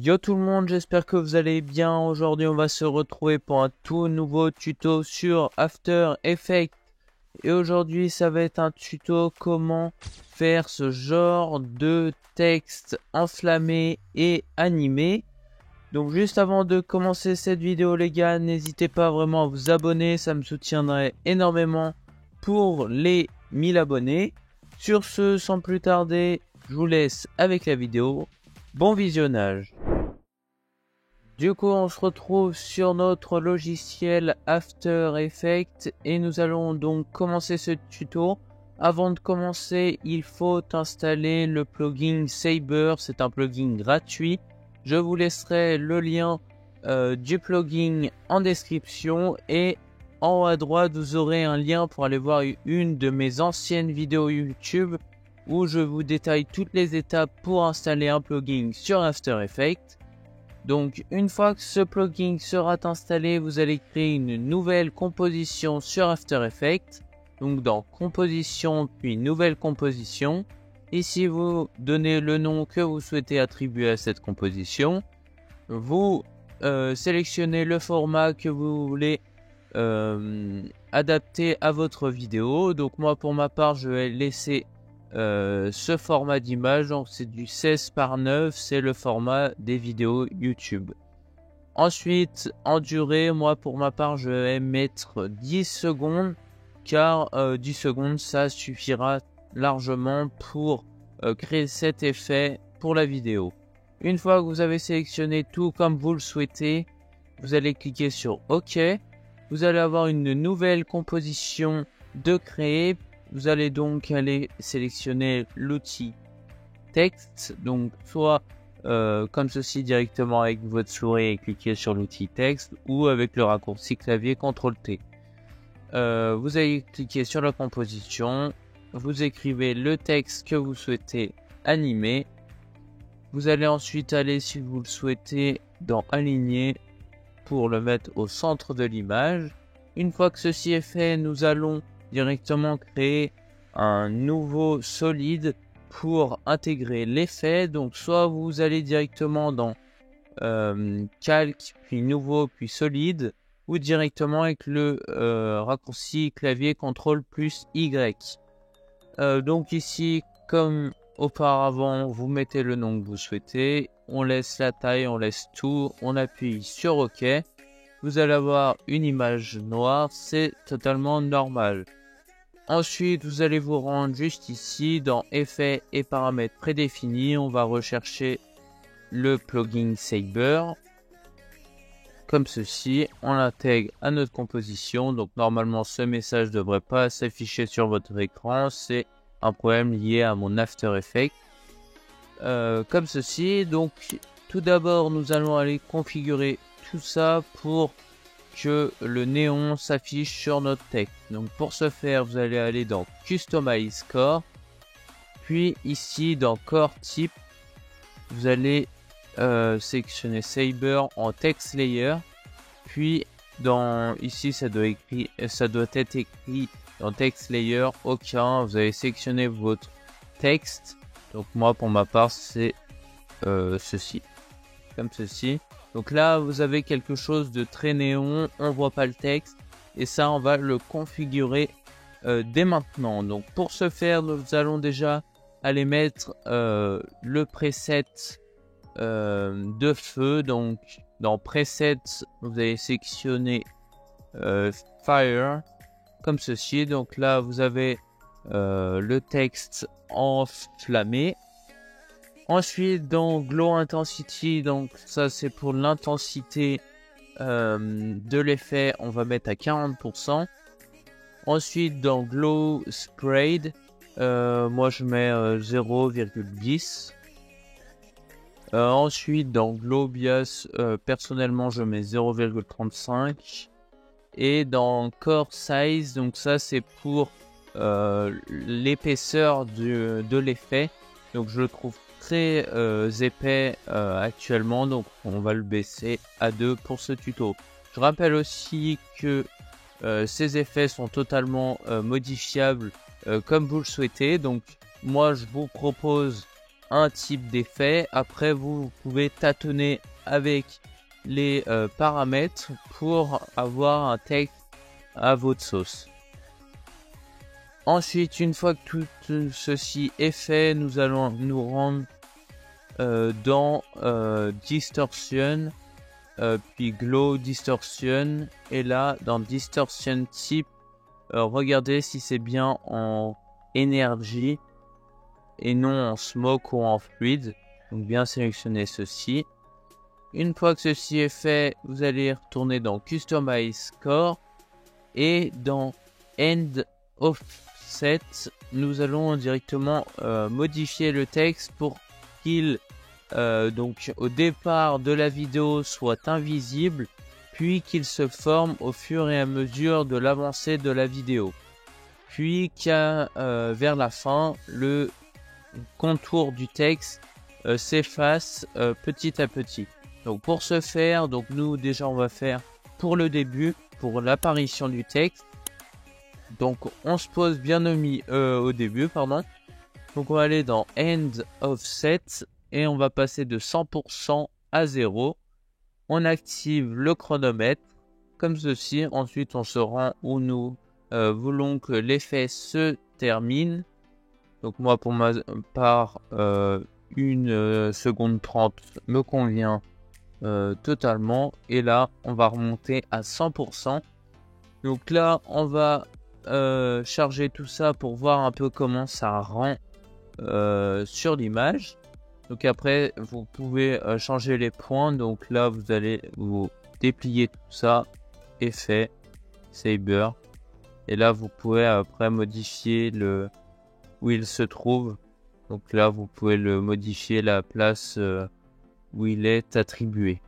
Yo tout le monde, j'espère que vous allez bien. Aujourd'hui on va se retrouver pour un tout nouveau tuto sur After Effects. Et aujourd'hui ça va être un tuto comment faire ce genre de texte enflammé et animé. Donc juste avant de commencer cette vidéo les gars, n'hésitez pas vraiment à vous abonner, ça me soutiendrait énormément pour les 1000 abonnés. Sur ce, sans plus tarder, je vous laisse avec la vidéo. Bon visionnage. Du coup, on se retrouve sur notre logiciel After Effects et nous allons donc commencer ce tuto. Avant de commencer, il faut installer le plugin Saber, c'est un plugin gratuit. Je vous laisserai le lien du plugin en description et en haut à droite, vous aurez un lien pour aller voir une de mes anciennes vidéos YouTube où je vous détaille toutes les étapes pour installer un plugin sur After Effects. Donc une fois que ce plugin sera installé, vous allez créer une nouvelle composition sur After Effects. Donc dans composition puis nouvelle composition. Ici vous donnez le nom que vous souhaitez attribuer à cette composition. Vous sélectionnez le format que vous voulez adapter à votre vidéo. Donc moi pour ma part je vais laisser ce format d'image, donc c'est du 16 par 9, c'est le format des vidéos YouTube. Ensuite en durée, moi pour ma part je vais mettre 10 secondes car 10 secondes ça suffira largement pour créer cet effet pour la vidéo. Une fois que vous avez sélectionné tout comme vous le souhaitez, vous allez cliquer sur OK. Vous allez avoir une nouvelle composition de créer. Vous allez donc aller sélectionner l'outil texte, donc soit comme ceci directement avec votre souris et cliquer sur l'outil texte ou avec le raccourci clavier CTRL-T. Vous allez cliquer sur la composition, vous écrivez le texte que vous souhaitez animer. Vous allez ensuite aller, si vous le souhaitez, dans aligner pour le mettre au centre de l'image. Une fois que ceci est fait, nous allons directement créer un nouveau solide pour intégrer l'effet. Donc soit vous allez directement dans calque puis nouveau puis solide ou directement avec le raccourci clavier CTRL plus Y. Donc ici comme auparavant vous mettez le nom que vous souhaitez, on laisse la taille, on laisse tout, on appuie sur OK. Vous allez avoir une image noire, c'est totalement normal. Ensuite, vous allez vous rendre juste ici dans Effets et paramètres prédéfinis. On va rechercher le plugin Saber. Comme ceci, on l'intègre à notre composition. Donc normalement, ce message ne devrait pas s'afficher sur votre écran. C'est un problème lié à mon After Effects. Comme ceci. Donc tout d'abord, nous allons aller configurer tout ça pour que le néon s'affiche sur notre texte. Donc pour ce faire, vous allez aller dans Customize Core, puis ici dans Core Type, vous allez sélectionner Saber en Text Layer, puis dans ici ça doit être écrit dans Text Layer aucun. Vous allez sélectionner votre texte. Donc moi pour ma part c'est ceci, comme ceci. Donc là, vous avez quelque chose de très néon, on voit pas le texte. Et ça, on va le configurer dès maintenant. Donc pour ce faire, nous allons déjà aller mettre le preset de feu. Donc dans Preset, vous allez sélectionner Fire, comme ceci. Donc là, vous avez le texte enflammé. Ensuite dans Glow Intensity, donc ça c'est pour l'intensité de l'effet, on va mettre à 40%. Ensuite dans Glow Sprayed, moi je mets 0,10. Ensuite dans Glow Bias, personnellement je mets 0,35. Et dans Core Size, donc ça c'est pour l'épaisseur de l'effet. Donc je le trouve très épais actuellement, donc on va le baisser à 2 pour ce tuto. Je rappelle aussi que ces effets sont totalement modifiables comme vous le souhaitez. Donc moi je vous propose un type d'effet. Après, vous pouvez tâtonner avec les paramètres pour avoir un texte à votre sauce. Ensuite, une fois que tout ceci est fait, nous allons nous rendre dans Distortion, puis Glow Distortion, et là dans Distortion Type, regardez si c'est bien en énergie et non en smoke ou en fluide. Donc bien sélectionner ceci. Une fois que ceci est fait, vous allez retourner dans Customize Score et dans End Offset, nous allons directement modifier le texte pour qu'il donc au départ de la vidéo soit invisible, puis qu'il se forme au fur et à mesure de l'avancée de la vidéo, puis qu'à vers la fin le contour du texte s'efface petit à petit. Donc pour ce faire, donc nous déjà on va faire pour le début, pour l'apparition du texte. Donc on se pose bien au début, pardon. Donc on va aller dans End Offset et on va passer de 100% à 0. On active le chronomètre comme ceci. Ensuite on se rend où nous voulons que l'effet se termine. Donc moi pour ma part 1 seconde 30 me convient totalement. Et là on va remonter à 100%. Donc là on va charger tout ça pour voir un peu comment ça rend sur l'image. Donc après vous pouvez changer les points. Donc là vous allez vous déplier tout ça, effet, saber, et là vous pouvez après modifier le où il se trouve. Donc là vous pouvez le modifier la place où il est attribué.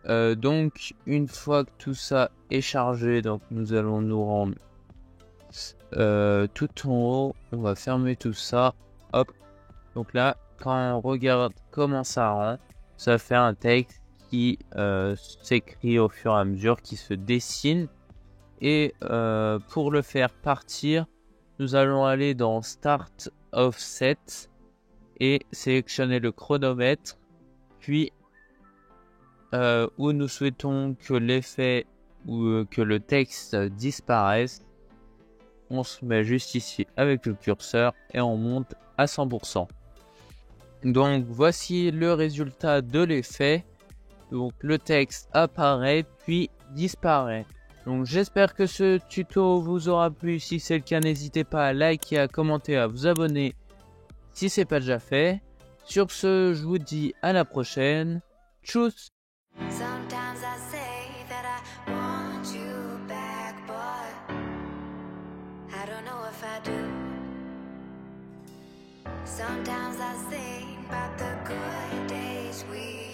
Donc une fois que tout ça est chargé, donc nous allons nous rendre tout en haut. On va fermer tout ça. Hop. Donc là, quand on regarde comment ça rend, ça fait un texte qui s'écrit au fur et à mesure, qui se dessine. Et pour le faire partir, nous allons aller dans Start Offset et sélectionner le chronomètre, puis où nous souhaitons que l'effet ou que le texte disparaisse. On se met juste ici avec le curseur et on monte à 100%. Donc voici le résultat de l'effet. Donc le texte apparaît puis disparaît. Donc j'espère que ce tuto vous aura plu. Si c'est le cas, n'hésitez pas à liker, à commenter, à vous abonner si c'est pas déjà fait. Sur ce, je vous dis à la prochaine. Tchuss! Sometimes I say that I want you back, but I don't know if I do. Sometimes I think about the good days we